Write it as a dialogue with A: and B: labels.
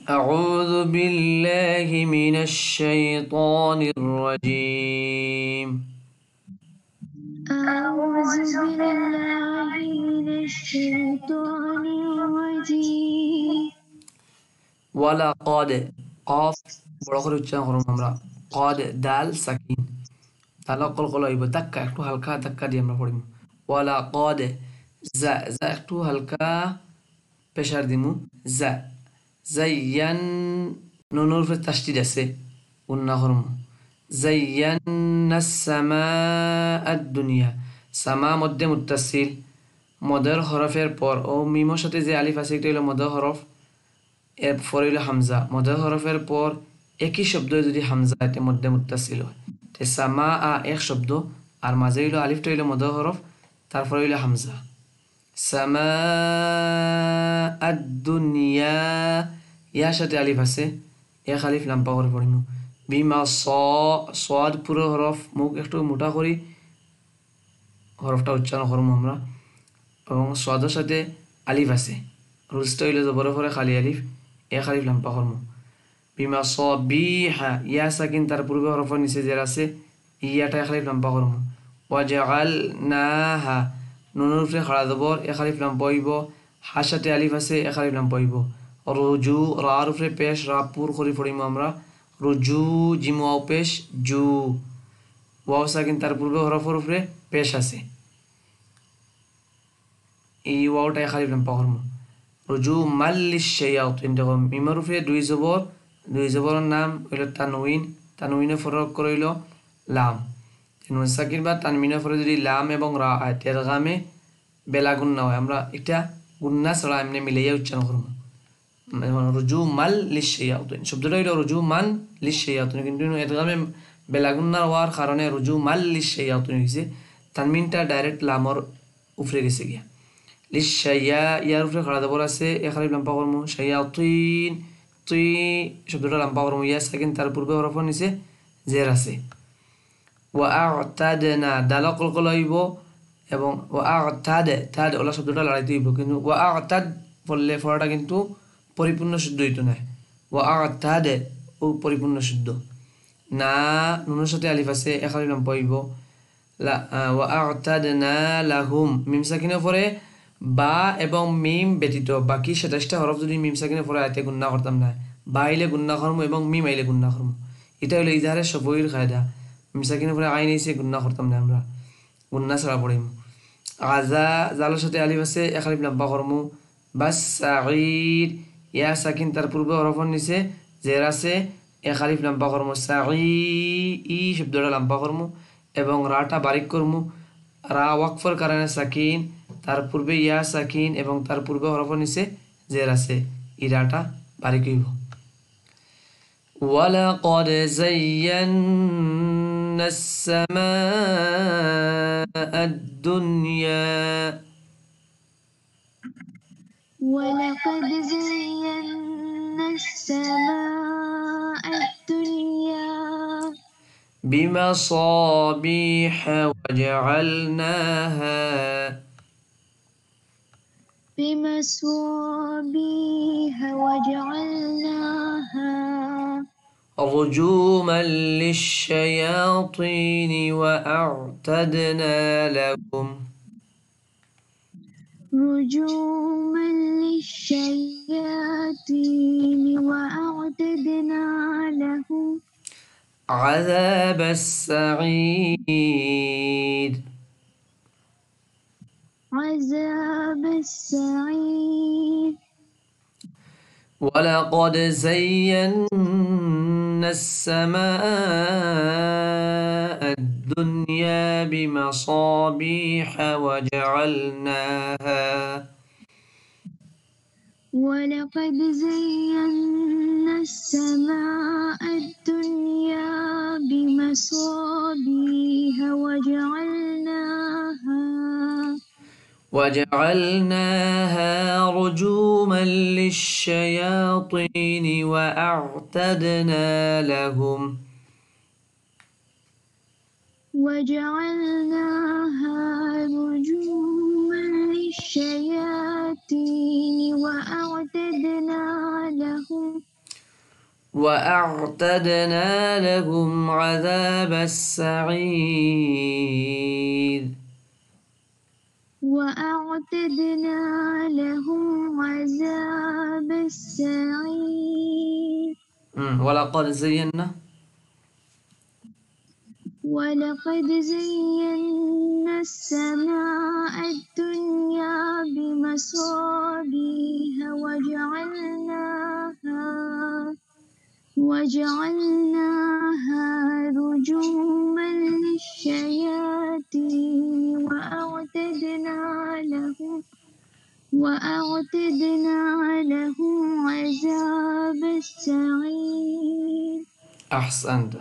A: أعوذ بالله من الشيطان الرجيم
B: أعوذ بالله من الشيطان الرجيم
A: ولقد قاف বড় করে উচ্চারণ করুন আমরা قاد দাল সাকিন তালা কলকল হইব ধাক্কা একটু হালকা ধাক্কা দিয়ে আমরা পড়িব ولقد জা জা একটু হালকা প্রেসার দিমু জা জাইয়ান নুনুর উপরে তাসদিদ আছে গুন্না করমু জাইয়ান্নাস সামাআদ দুনিয়া সামা মধ্যে মুত্তাসিল মদের হরফের পর ও মিমের সাথে যে আলিফ আছে এটা হলো মদের হরফ এর পর হইল হামজা মদের হরফের পর একই শব্দ যদি হামজা এটা মধ্যে মুত্তাসিল হয় তে সামা এক শব্দ আর মাঝে হইল আলিফটা হইল মদের হরফ তারপর হইল হামজা সামা দুনিয়া ইয়ার সাথে আলিফ আছে এক আলিফ লাম্পা করে পড়িমু বিমা সদ পুরো হরফ মুখ একটু মোটা করি হরফটা উচ্চারণ করবো আমরা এবং সদের সাথে আলিফ আছে রুজটা হইলে জবর পরে খালি আলিফ এক আলিফ লাম্পা করবো বিমা বিহা ইয়া সাকিন তার পূর্বে হরফের নিচে যে আছে ইয়াটা এক আলিফ লাম্পা করবো ওয়াজআলনাহা নুনের উপরে খাড়া জবর এক আলিফ লাম্পা হইব হার সাথে আলিফ আছে এক আলিফ লাম্পা হইব রুজু রার উপরে পেশ রা পুর করে পড়িমু আমরা রুজু জিমু আও পেশ জু ওয়াও সাকিন তার পূর্বে হরফের উপরে পেশ আছে এই ওয়াওটা এক আলিফ লাম্পা করবো রুজু মাল্লিশ শায়াতিন দেখো মিমের উপরে দুই জবরের নাম হইল তানউইন তানউইনে ফরক করে হইল লাম নুন সাকিন বা তানমিনের পরে যদি লাম এবং রা হয় তেরগামে বেলা গুন্না হয় আমরা এটা গুন্না ছাড়া এমনি মিলাইয়া উচ্চারণ করবো রুজু মাল লিশাইয়াতুন শব্দটা হইল রুজু মান লিশাইয়াতুন কিন্তু এরগামে বেলা গুন্না হওয়ার কারণে রুজু মাল লিশাইয়াতুন হয়েছে তানমিনটা ডাইরেক্ট লামর উপরে গেছে গিয়া লিশাইয়া ইয়ার উপরে খাড়া দেবর আছে এখানে লাম্পা করবো শাইয়াতুন তুই শব্দটা লাম্পা করবো ইয়া সাকিন তার পূর্বে হরফ নিচে জের আছে ওয়াআতাদনা দাল কলকল হইব এবং ওয়াআতাদ ওলা শব্দটা লড়াইতে হইব কিন্তু ওয়াআতাদ বললে ফলাটা কিন্তু পরিপূর্ণ শুদ্ধ হইতো না ওয়াআতাদ ও পরিপূর্ণ শুদ্ধ না নুনের সাথে আলিফ আছে এক আলিফ লাম পড়িব ওয়াআতাদনা লাহুম মিম সাকিনের পরে বা এবং মিম ব্যতীত বাকি 27টা হরফ যদি মিম সাকিনের পরে আয়তে গুণনা করতাম না বা আইলে গুণনা করবো এবং মিম আইলে গুণনা করবো এটা হলো ইজাহারের সবইর কায়দা মিসাকিনের পরে আইন এসে গুন্না করতাম না আমরা গুন্না ছাড়া পড়িম আজা জালের সাথে আলিফ আছে এক আলিফ লাম্বা করমু বাস সাঈদ ইয়া সাকিন তার পূর্বে হরফের নিচে জের আছে এক আলিফ লাম্বা করমু সাঈ ই শব্দটা লাম্বা করমু এবং রাটা বারিক করমু রা ওয়াকফর কারণে সাকিন তার পূর্বে ইয়া সাকিন এবং তার পূর্বে হরফের নিচে জের আছে ই রাটা বারিক হইব ولقد زينا السماء الدنيا
B: ولقد زينا السماء الدنيا
A: بمصابيح
B: وجعلناها
A: رجوما للشياطين وأعتدنا لهم
B: رجوما للشياطين وأعتدنا لهم
A: عذاب السعير
B: عذاب السعير
A: ولقد زينا السماء الدنيا بمصابيح
B: ولقد زينا السماء الدنيا بمصابيح
A: وجعلناها رجوما للشياطين وأعتدنا لهم
B: وجعلناها رجوما للشياطين وأعتدنا لهم
A: وأعتدنا لهم عذاب السعير.
B: وأعتدنا لهم عذاب السعير.
A: ولقد زينا
B: ولقد زينا السماء الدنيا بمصابيح وجعلناها رجوما للشياطين وأعتدنا لهم عذاب السعير.
A: أحسنت.